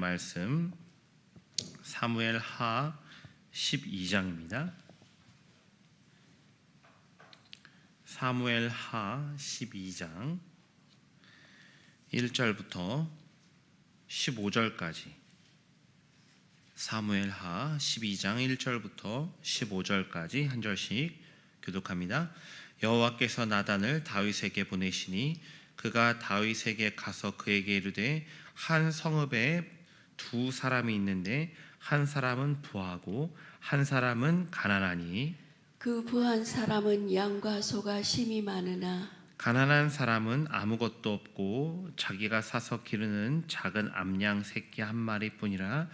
말씀 사무엘 하 12장입니다. 사무엘 하 12장 1절부터 15절까지 사무엘 하 12장 1절부터 15절까지 한 절씩 교독합니다. 여호와께서 나단을 다윗에게 보내시니 그가 다윗에게 가서 그에게 이르되 한 성읍에 두 사람이 있는데 한 사람은 부하고 한 사람은 가난하니 그 부한 사람은 양과 소가 심이 많으나 가난한 사람은 아무것도 없고 자기가 사서 기르는 작은 암양 새끼 한 마리뿐이라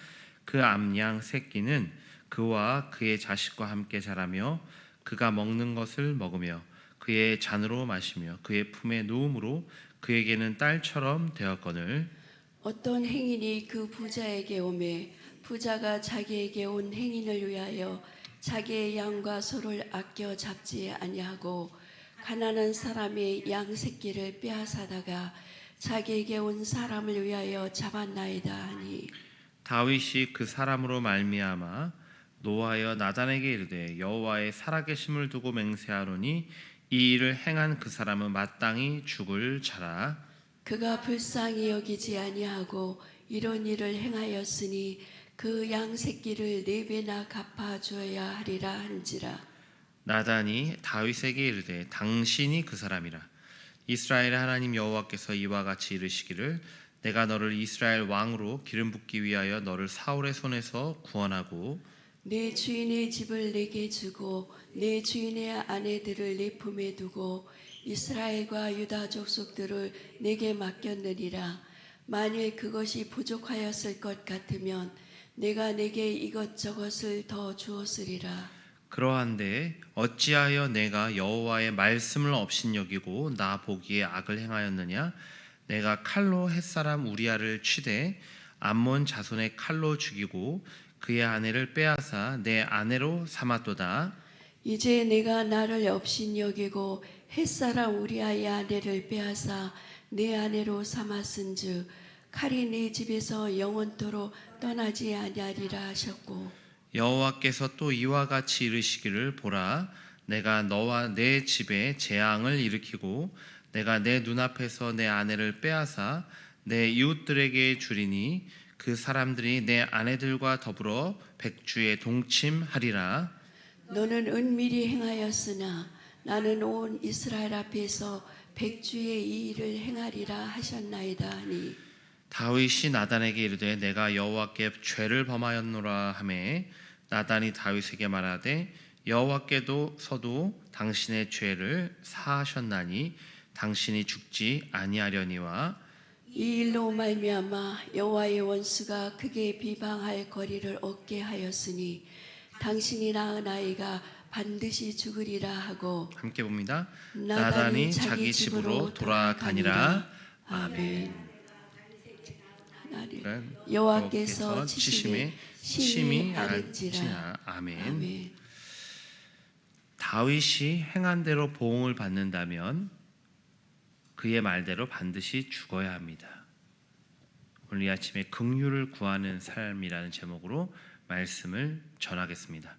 그 암양 새끼는 그와 그의 자식과 함께 자라며 그가 먹는 것을 먹으며 그의 잔으로 마시며 그의 품에 누움으로 그에게는 딸처럼 되었거늘 어떤 행인이 그 부자에게 오매 부자가 자기에게 온 행인을 위하여 자기의 양과 소를 아껴 잡지 아니하고 가난한 사람의 양 새끼를 빼앗아다가 자기에게 온 사람을 위하여 잡았나이다 하니 다윗이 그 사람으로 말미암아 노하여 나단에게 이르되 여호와의 살아계심을 두고 맹세하노니 이 일을 행한 그 사람은 마땅히 죽을 자라. 그가 불쌍히 여기지 아니하고 이런 일을 행하였으니 그 양 새끼를 4배나 갚아주어야 하리라 한지라. 나단이 다윗에게 이르되 당신이 그 사람이라. 이스라엘의 하나님 여호와께서 이와 같이 이르시기를 내가 너를 이스라엘 왕으로 기름 붓기 위하여 너를 사울의 손에서 구원하고 내 주인의 집을 내게 주고 내 주인의 아내들을 내 품에 두고 이스라엘과 유다 족속들을 내게 맡겼느니라. 만일 그것이 부족하였을 것 같으면 내가 내게 이것저것을 더 주었으리라. 그러한데 어찌하여 내가 여호와의 말씀을 업신여기고 나 보기에 악을 행하였느냐? 내가 칼로 햇사람 우리아를 치되 암몬 자손의 칼로 죽이고 그의 아내를 빼앗아 내 아내로 삼았도다. 이제 내가 나를 업신여기고 햇사람 우리아의 아내를 빼앗아 내 아내로 삼았은즉 칼이 내 집에서 영원토록 떠나지 아니하리라 하셨고 여호와께서 또 이와 같이 이르시기를 보라 내가 너와 내 집에 재앙을 일으키고 내가 내 눈앞에서 내 아내를 빼앗아 내 이웃들에게 주리니 그 사람들이 내 아내들과 더불어 백주에 동침하리라. 너는 은밀히 행하였으나 나는 온 이스라엘 앞에서 백주의 이 일을 행하리라 하셨나이다 하니 다윗이 나단에게 이르되 내가 여호와께 죄를 범하였노라 하매 나단이 다윗에게 말하되 여호와께도 서도 당신의 죄를 사하셨나니 당신이 죽지 아니하려니와 이 일로 말미암아 여호와의 원수가 크게 비방할 거리를 얻게 하였으니 당신이 낳은 아이가 반드시 죽으리라 하고 함께 봅니다. 나단이 자기 집으로 돌아가니라. 아멘. 여호와께서 치심에 심히 알지라. 아는지라. 아멘. 다윗이 행한 대로 보응을 받는다면 그의 말대로 반드시 죽어야 합니다. 오늘 이 아침에 긍휼을 구하는 삶이라는 제목으로 말씀을 전하겠습니다.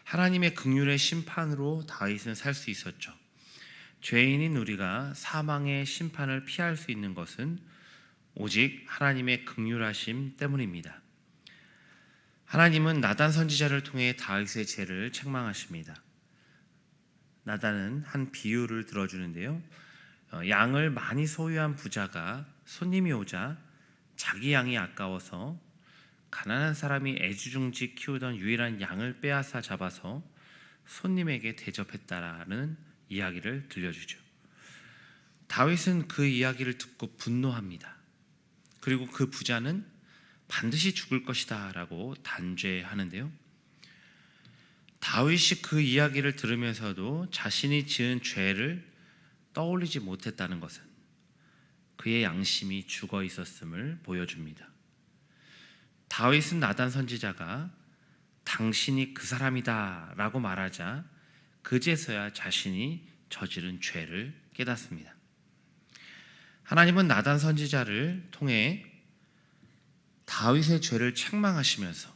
하나님의 긍휼의 심판으로 다윗은 살 수 있었죠. 죄인인 우리가 사망의 심판을 피할 수 있는 것은 오직 하나님의 긍휼하심 때문입니다. 하나님은 나단 선지자를 통해 다윗의 죄를 책망하십니다. 나단은 한 비유를 들어주는데요. 양을 많이 소유한 부자가 손님이 오자 자기 양이 아까워서 가난한 사람이 애지중지 키우던 유일한 양을 빼앗아 잡아서 손님에게 대접했다라는 이야기를 들려주죠. 다윗은 그 이야기를 듣고 분노합니다. 그리고 그 부자는 반드시 죽을 것이다 라고 단죄하는데요. 다윗이 그 이야기를 들으면서도 자신이 지은 죄를 떠올리지 못했다는 것은 그의 양심이 죽어 있었음을 보여줍니다. 다윗은 나단 선지자가 당신이 그 사람이다 라고 말하자 그제서야 자신이 저지른 죄를 깨닫습니다. 하나님은 나단 선지자를 통해 다윗의 죄를 책망하시면서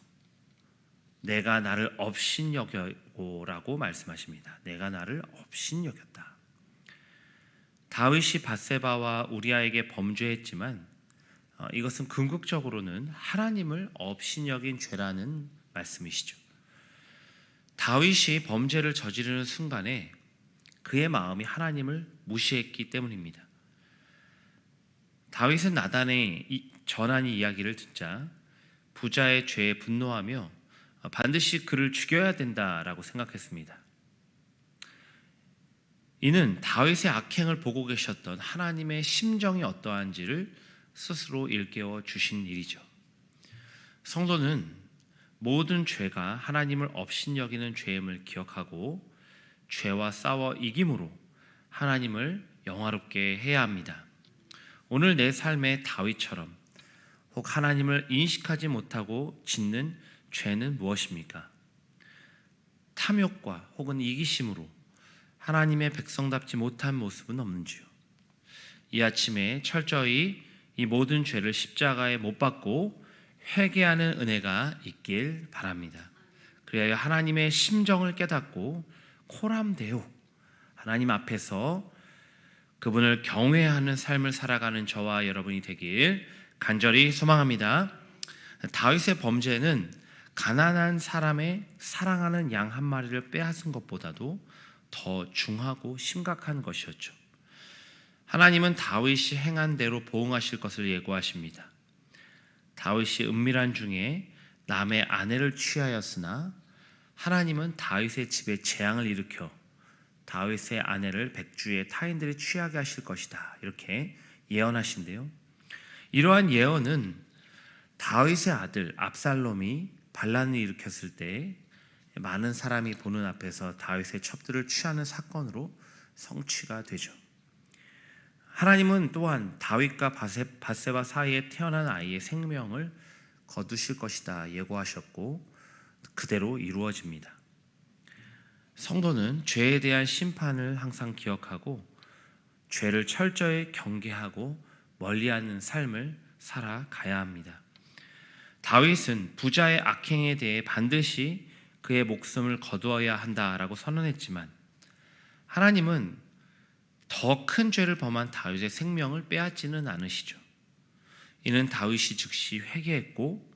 내가 나를 업신여겨라고 말씀하십니다. 내가 나를 업신여겼다. 다윗이 밧세바와 우리아에게 범죄했지만 이것은 궁극적으로는 하나님을 업신여긴 죄라는 말씀이시죠. 다윗이 범죄를 저지르는 순간에 그의 마음이 하나님을 무시했기 때문입니다. 다윗은 나단의 전한 이야기를 듣자 부자의 죄에 분노하며 반드시 그를 죽여야 된다라고 생각했습니다. 이는 다윗의 악행을 보고 계셨던 하나님의 심정이 어떠한지를 스스로 일깨워 주신 일이죠. 성도는 모든 죄가 하나님을 업신여기는 죄임을 기억하고 죄와 싸워 이김으로 하나님을 영화롭게 해야 합니다. 오늘 내 삶의 다윗처럼 혹 하나님을 인식하지 못하고 짓는 죄는 무엇입니까? 탐욕과 혹은 이기심으로 하나님의 백성답지 못한 모습은 없는지요? 이 아침에 철저히 이 모든 죄를 십자가에 못 박고 회개하는 은혜가 있길 바랍니다. 그리하여 하나님의 심정을 깨닫고 코람데오 하나님 앞에서 그분을 경외하는 삶을 살아가는 저와 여러분이 되길 간절히 소망합니다. 다윗의 범죄는 가난한 사람의 사랑하는 양 한 마리를 빼앗은 것보다도 더 중하고 심각한 것이었죠. 하나님은 다윗이 행한 대로 보응하실 것을 예고하십니다. 다윗이 은밀한 중에 남의 아내를 취하였으나 하나님은 다윗의 집에 재앙을 일으켜 다윗의 아내를 백주의 타인들이 취하게 하실 것이다, 이렇게 예언하신대요. 이러한 예언은 다윗의 아들 압살롬이 반란을 일으켰을 때 많은 사람이 보는 앞에서 다윗의 첩들을 취하는 사건으로 성취가 되죠. 하나님은 또한 다윗과 밧세바 사이에 태어난 아이의 생명을 거두실 것이다 예고하셨고 그대로 이루어집니다. 성도는 죄에 대한 심판을 항상 기억하고 죄를 철저히 경계하고 멀리하는 삶을 살아가야 합니다. 다윗은 부자의 악행에 대해 반드시 그의 목숨을 거두어야 한다라고 선언했지만 하나님은 더 큰 죄를 범한 다윗의 생명을 빼앗지는 않으시죠. 이는 다윗이 즉시 회개했고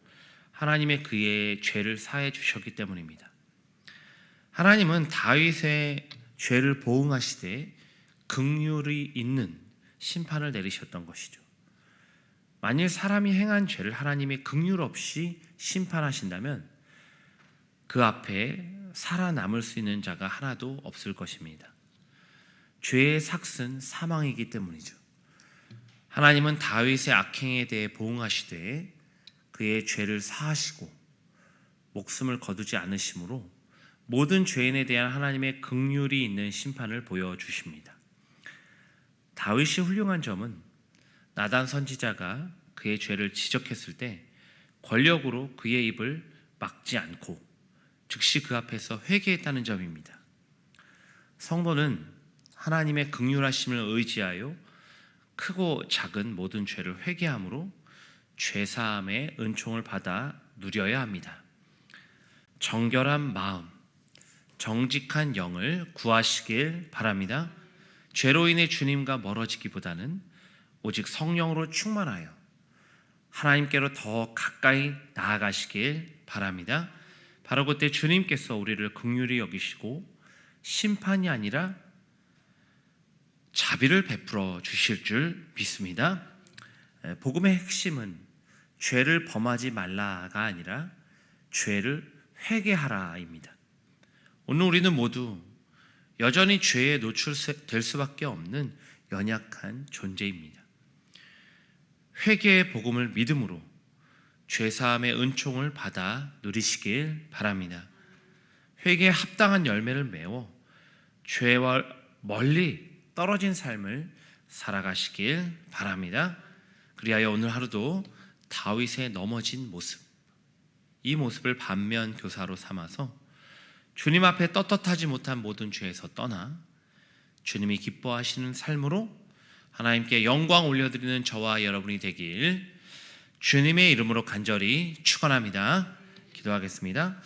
하나님의 그의 죄를 사해 주셨기 때문입니다. 하나님은 다윗의 죄를 보응하시되 긍휼이 있는 심판을 내리셨던 것이죠. 만일 사람이 행한 죄를 하나님이 긍휼 없이 심판하신다면 그 앞에 살아남을 수 있는 자가 하나도 없을 것입니다. 죄의 삭은 사망이기 때문이죠. 하나님은 다윗의 악행에 대해 보응하시되 그의 죄를 사하시고 목숨을 거두지 않으시므로 모든 죄인에 대한 하나님의 긍휼이 있는 심판을 보여주십니다. 다윗이 훌륭한 점은 나단 선지자가 그의 죄를 지적했을 때 권력으로 그의 입을 막지 않고 즉시 그 앞에서 회개했다는 점입니다. 성도는 하나님의 긍휼하심을 의지하여 크고 작은 모든 죄를 회개함으로 죄사함의 은총을 받아 누려야 합니다. 정결한 마음, 정직한 영을 구하시길 바랍니다. 죄로 인해 주님과 멀어지기보다는 오직 성령으로 충만하여 하나님께로 더 가까이 나아가시길 바랍니다. 바로 그때 주님께서 우리를 긍휼히 여기시고 심판이 아니라 자비를 베풀어 주실 줄 믿습니다. 복음의 핵심은 죄를 범하지 말라가 아니라 죄를 회개하라입니다. 오늘 우리는 모두 여전히 죄에 노출될 수밖에 없는 연약한 존재입니다. 회개의 복음을 믿음으로 죄사함의 은총을 받아 누리시길 바랍니다. 회개에 합당한 열매를 메워 죄와 멀리 떨어진 삶을 살아가시길 바랍니다. 그리하여 오늘 하루도 다윗의 넘어진 모습, 이 모습을 반면 교사로 삼아서 주님 앞에 떳떳하지 못한 모든 죄에서 떠나 주님이 기뻐하시는 삶으로 하나님께 영광 올려드리는 저와 여러분이 되길 주님의 이름으로 간절히 축원합니다. 기도하겠습니다.